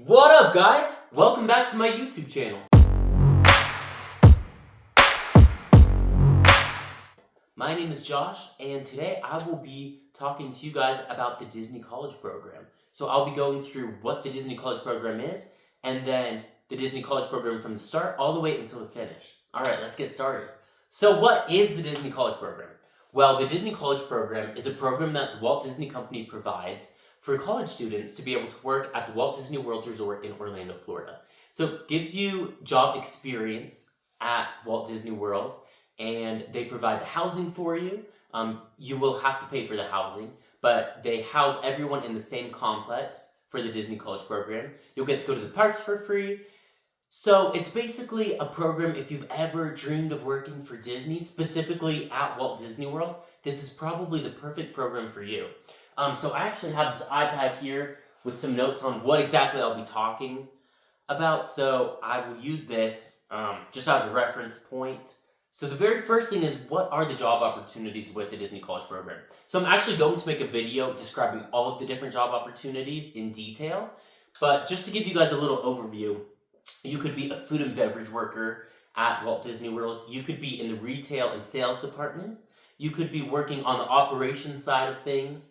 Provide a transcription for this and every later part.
What up, guys? Welcome back to my YouTube channel. My name is Josh, and today I will be talking to you guys about the Disney College Program. So I'll be going through what the Disney College Program is, and then the Disney College Program from the start all the way until the finish. Alright, let's get started. So what is the Disney College Program? Well, the Disney College Program is a program that the Walt Disney Company provides for college students to be able to work at the Walt Disney World Resort in Orlando, Florida. So it gives you job experience at Walt Disney World, and they provide the housing for you. You will have to pay for the housing, but they house everyone in the same complex for the Disney College Program. You'll get to go to the parks for free. So it's basically a program if you've ever dreamed of working for Disney, specifically at Walt Disney World, this is probably the perfect program for you. So I actually have this iPad here with some notes on what exactly I'll be talking about. So I will use this just as a reference point. So the very first thing is, what are the job opportunities with the Disney College Program? So I'm actually going to make a video describing all of the different job opportunities in detail. But just to give you guys a little overview, you could be a food and beverage worker at Walt Disney World. You could be in the retail and sales department. You could be working on the operations side of things.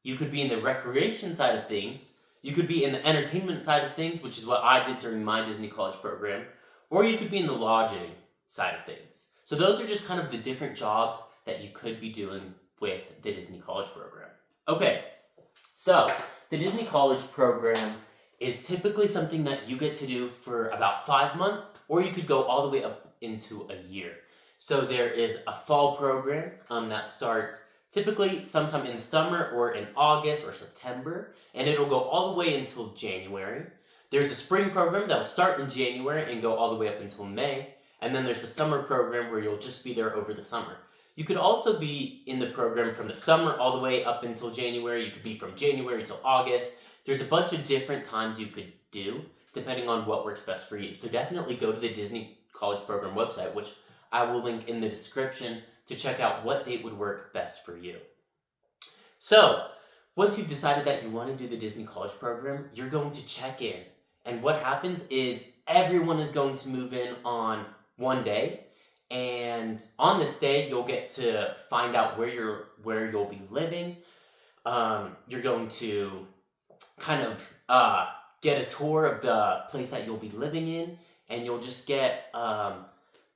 You could be in the recreation side of things. You could be in the entertainment side of things, which is what I did during my Disney College Program. Or you could be in the lodging side of things. So those are just kind of the different jobs that you could be doing with the Disney College Program. Okay, so the Disney College Program is typically something that you get to do for about 5 months, or you could go all the way up into a year. So there is a fall program that starts typically sometime in the summer or in August or September, and it'll go all the way until January. There's a spring program that will start in January and go all the way up until May, and then there's the summer program where you'll just be there over the summer. You could also be in the program from the summer all the way up until January. You could be from January till August. There's a bunch of different times you could do depending on what works best for you. So definitely go to the Disney College Program website, which I will link in the description, to check out what date would work best for you. So once you've decided that you want to do the Disney College Program, you're going to check in. And what happens is everyone is going to move in on one day. And on this day, you'll get to find out where you'll be living. You're going to kind of get a tour of the place that you'll be living in, and you'll just get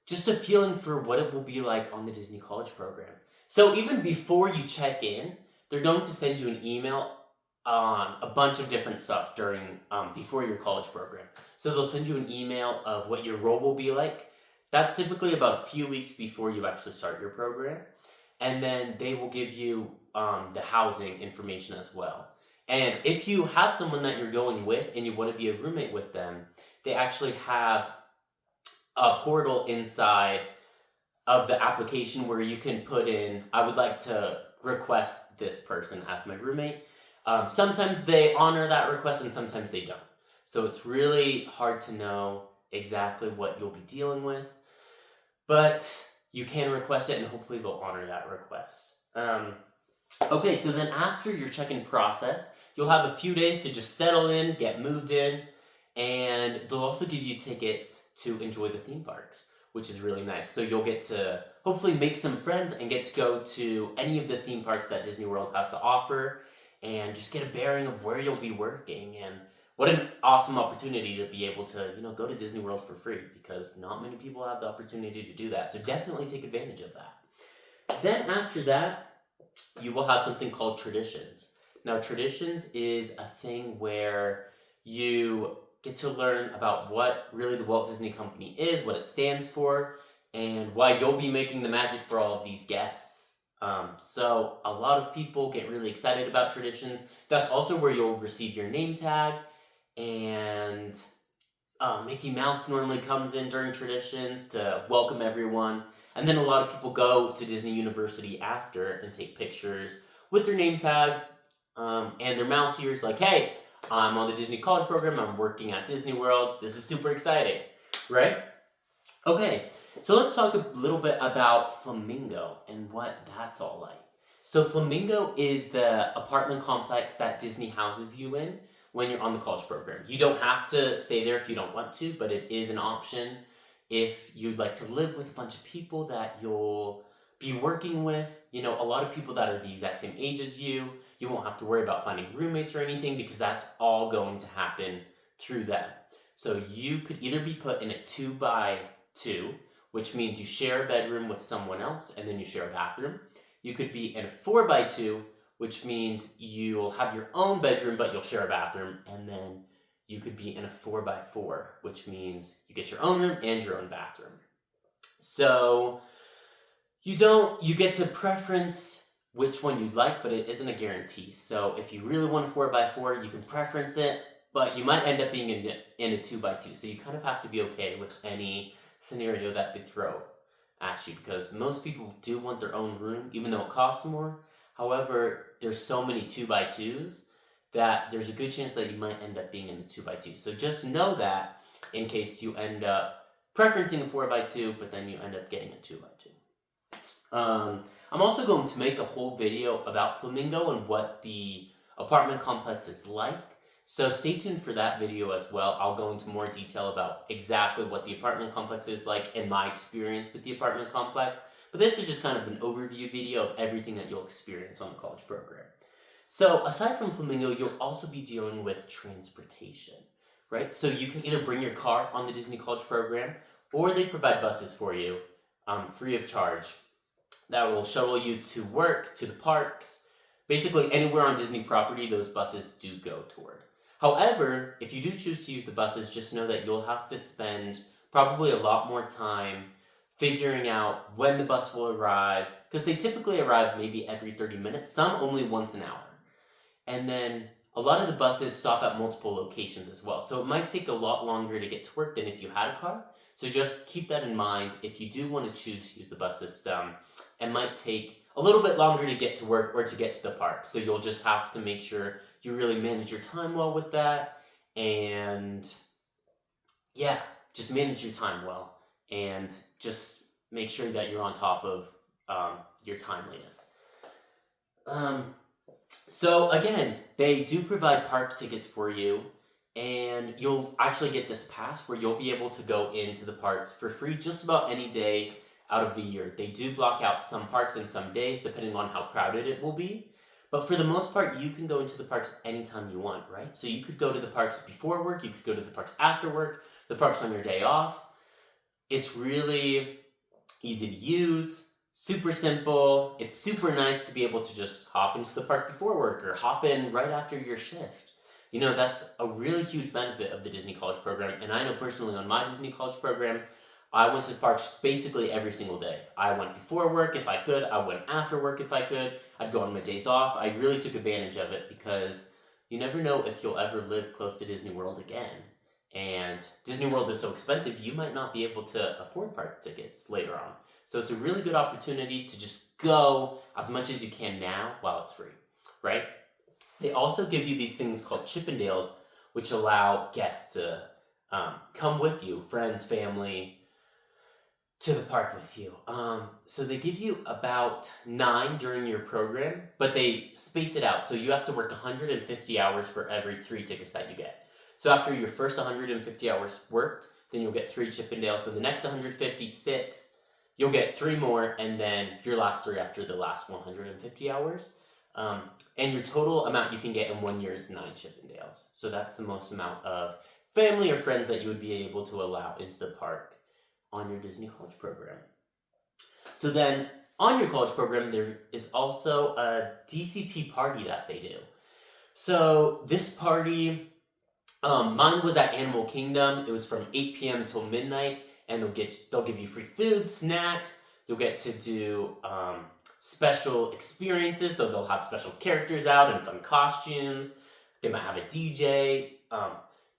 just a feeling for what it will be like on the Disney College Program. So even before you check in, they're going to send you an email on a bunch of different stuff during before your college program. So they'll send you an email of what your role will be like. That's typically about a few weeks before you actually start your program. And then they will give you the housing information as well. And if you have someone that you're going with and you want to be a roommate with them, they actually have a portal inside of the application where you can put in, I would like to request this person as my roommate. Sometimes they honor that request and sometimes they don't. So it's really hard to know exactly what you'll be dealing with, but you can request it and hopefully they'll honor that request. Okay, so then after your check-in process, you'll have a few days to just settle in, get moved in, and they'll also give you tickets to enjoy the theme parks, which is really nice. So you'll get to hopefully make some friends and get to go to any of the theme parks that Disney World has to offer and just get a bearing of where you'll be working. And what an awesome opportunity to be able to, go to Disney World for free, because not many people have the opportunity to do that. So definitely take advantage of that. Then after that, you will have something called Traditions. Now, Traditions is a thing where you get to learn about what really the Walt Disney Company is, what it stands for, and why you'll be making the magic for all of these guests. So a lot of people get really excited about Traditions. That's also where you'll receive your name tag, and Mickey Mouse normally comes in during Traditions to welcome everyone. And then a lot of people go to Disney University after and take pictures with their name tag and their mouse ears, like, hey, I'm on the Disney College Program, I'm working at Disney World, this is super exciting, right? Okay, so let's talk a little bit about Flamingo and what that's all like. So Flamingo is the apartment complex that Disney houses you in when you're on the college program. You don't have to stay there if you don't want to, but it is an option if you'd like to live with a bunch of people that you'll be working with. You know, a lot of people that are the exact same age as you. You won't have to worry about finding roommates or anything because that's all going to happen through them. So you could either be put in a 2x2, which means you share a bedroom with someone else and then you share a bathroom. You could be in a 4x2, which means you'll have your own bedroom but you'll share a bathroom, and then you could be in a 4x4, which means you get your own room and your own bathroom. So you get to preference which one you'd like, but it isn't a guarantee. So if you really want a 4x4, you can preference it, but you might end up being in a 2x2. So you kind of have to be okay with any scenario that they throw at you, because most people do want their own room, even though it costs more. However, there's so many 2x2s that there's a good chance that you might end up being in the 2x2. So just know that in case you end up preferencing a 4x2, but then you end up getting a 2x2. I'm also going to make a whole video about Flamingo and what the apartment complex is like. So stay tuned for that video as well. I'll go into more detail about exactly what the apartment complex is like and my experience with the apartment complex. But this is just kind of an overview video of everything that you'll experience on the college program. So aside from Flamingo, you'll also be dealing with transportation, right? So you can either bring your car on the Disney College program, or they provide buses for you, free of charge, that will shuttle you to work, to the parks. Basically anywhere on Disney property, those buses do go toward. However, if you do choose to use the buses, just know that you'll have to spend probably a lot more time figuring out when the bus will arrive, because they typically arrive maybe every 30 minutes, some only once an hour. And then a lot of the buses stop at multiple locations as well. So it might take a lot longer to get to work than if you had a car. So just keep that in mind if you do want to choose to use the bus system. It might take a little bit longer to get to work or to get to the park. So you'll just have to make sure you really manage your time well with that. And yeah, just manage your time well. And just make sure that you're on top of your timeliness. So again, they do provide park tickets for you, and you'll actually get this pass where you'll be able to go into the parks for free just about any day out of the year. They do block out some parks and some days depending on how crowded it will be, but for the most part, you can go into the parks anytime you want, right? So you could go to the parks before work, you could go to the parks after work, the parks on your day off. It's really easy to use, super simple. It's super nice to be able to just hop into the park before work or hop in right after your shift. You know, that's a really huge benefit of the Disney College program. And I know personally on my Disney College program, I went to the parks basically every single day. I went before work if I could. I went after work if I could. I'd go on my days off. I really took advantage of it because you never know if you'll ever live close to Disney World again. And Disney World is so expensive, you might not be able to afford park tickets later on. So it's a really good opportunity to just go as much as you can now while it's free, right? They also give you these things called Chippendales, which allow guests to come with you, friends, family, to the park with you. So they give you about 9 during your program, but they space it out. So you have to work 150 hours for every 3 tickets that you get. So after your first 150 hours worked, then you'll get 3 Chippendales. Then the next 156, you'll get 3 more, and then your last 3 after the last 150 hours. And your total amount you can get in 1 year is 9 Chippendales. So that's the most amount of family or friends that you would be able to allow is the park on your Disney College program. So then on your college program, there is also a DCP party that they do. So this party, mine was at Animal Kingdom. It was from 8 p.m. till midnight, and they'll give you free food, snacks. You'll get to do special experiences, so they'll have special characters out and fun costumes. They might have a DJ.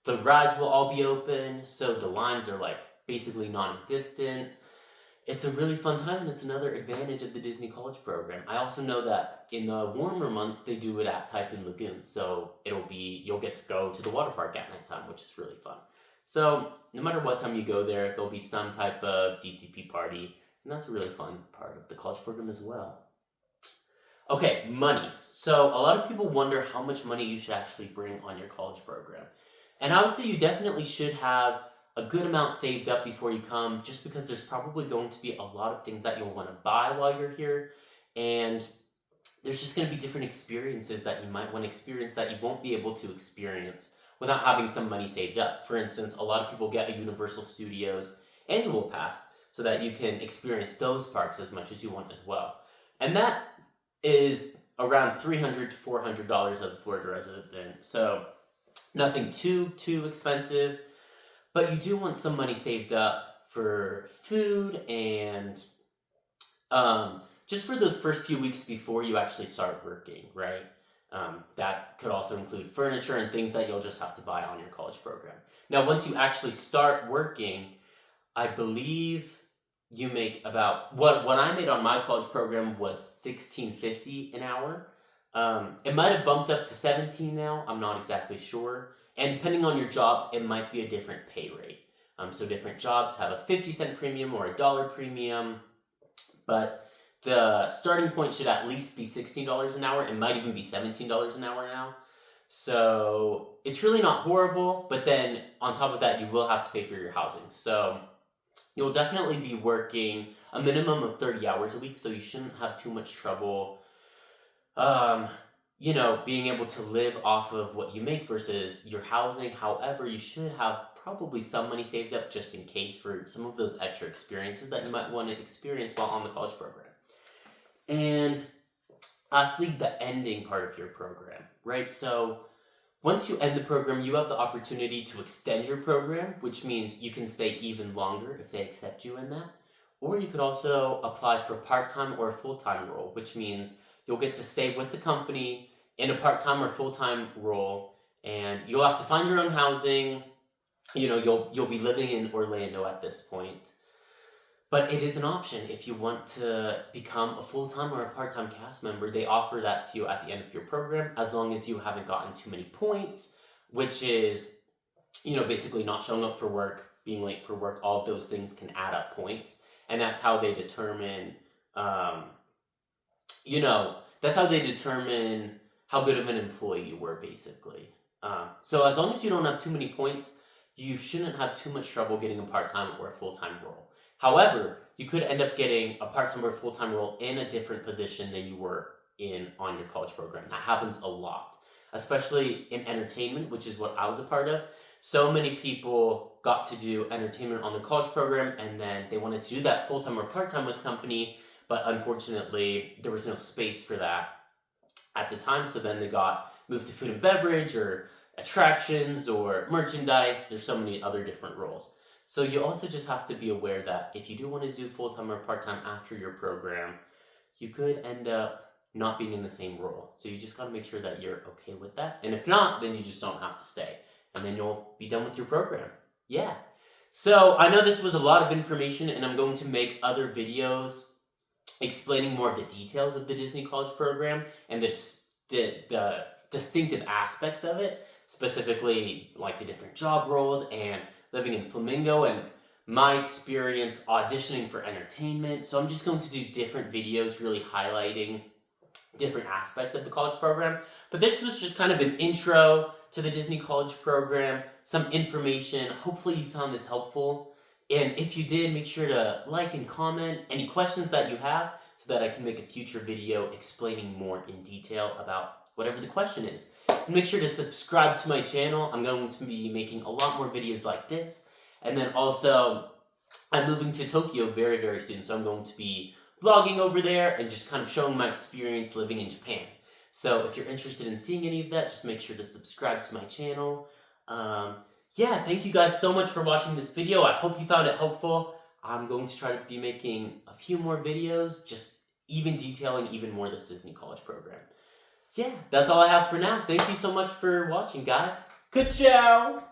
The rides will all be open, so the lines are like basically non-existent. It's a really fun time, and it's another advantage of the Disney College program. I also know that in the warmer months, they do it at Typhoon Lagoon, so you'll get to go to the water park at nighttime, which is really fun. So no matter what time you go there, there'll be some type of DCP party, and that's a really fun part of the college program as well. Okay, money. So a lot of people wonder how much money you should actually bring on your college program. And I would say you definitely should have a good amount saved up before you come, just because there's probably going to be a lot of things that you'll want to buy while you're here. And there's just going to be different experiences that you might want to experience that you won't be able to experience without having some money saved up. For instance, a lot of people get a Universal Studios annual pass so that you can experience those parks as much as you want as well. And that is around $300 to $400 as a Florida resident. So nothing too expensive, but you do want some money saved up for food and just for those first few weeks before you actually start working, right? That could also include furniture and things that you'll just have to buy on your college program. Now, once you actually start working, I believe you make about what I made on my college program was $16.50 an hour. It might have bumped up to $17 now. I'm not exactly sure. And depending on your job, it might be a different pay rate. So different jobs have a 50-cent premium or a dollar premium, but the starting point should at least be $16 an hour. It might even be $17 an hour now. So it's really not horrible, but then on top of that, you will have to pay for your housing. So you'll definitely be working a minimum of 30 hours a week, so you shouldn't have too much trouble, being able to live off of what you make versus your housing. However, you should have probably some money saved up just in case for some of those extra experiences that you might want to experience while on the college program. And lastly, the ending part of your program, right? So once you end the program, you have the opportunity to extend your program, which means you can stay even longer if they accept you in that. Or you could also apply for part-time or a full-time role, which means you'll get to stay with the company in a part-time or full-time role, and you'll have to find your own housing. You'll be living in Orlando at this point. But it is an option if you want to become a full-time or a part-time cast member. They offer that to you at the end of your program, as long as you haven't gotten too many points, which is, basically not showing up for work, being late for work. All of those things can add up points, and that's how they determine, how good of an employee you were, basically. So as long as you don't have too many points, you shouldn't have too much trouble getting a part-time or a full-time role. However, you could end up getting a part-time or full-time role in a different position than you were on your college program. That happens a lot, especially in entertainment, which is what I was a part of. So many people got to do entertainment on the college program, and then they wanted to do that full-time or part-time with the company, but unfortunately, there was no space for that at the time, so then they got moved to food and beverage or attractions or merchandise. There's so many other different roles. So you also just have to be aware that if you do want to do full-time or part-time after your program, you could end up not being in the same role. So you just got to make sure that you're okay with that. And if not, then you just don't have to stay. And then you'll be done with your program. Yeah. So I know this was a lot of information, and I'm going to make other videos explaining more of the details of the Disney College program and the distinctive aspects of it, specifically like the different job roles and living in Flamingo and my experience auditioning for entertainment. So I'm just going to do different videos really highlighting different aspects of the college program. But this was just kind of an intro to the Disney College program, some information. Hopefully you found this helpful. And if you did, make sure to like and comment any questions that you have so that I can make a future video explaining more in detail about whatever the question is. And make sure to subscribe to my channel. I'm going to be making a lot more videos like this. And then also, I'm moving to Tokyo very, very soon. So I'm going to be vlogging over there and just kind of showing my experience living in Japan. So if you're interested in seeing any of that, just make sure to subscribe to my channel. Yeah, thank you guys so much for watching this video. I hope you found it helpful. I'm going to try to be making a few more videos, just even detailing even more this Disney College program. Yeah, that's all I have for now. Thank you so much for watching, guys. Good show!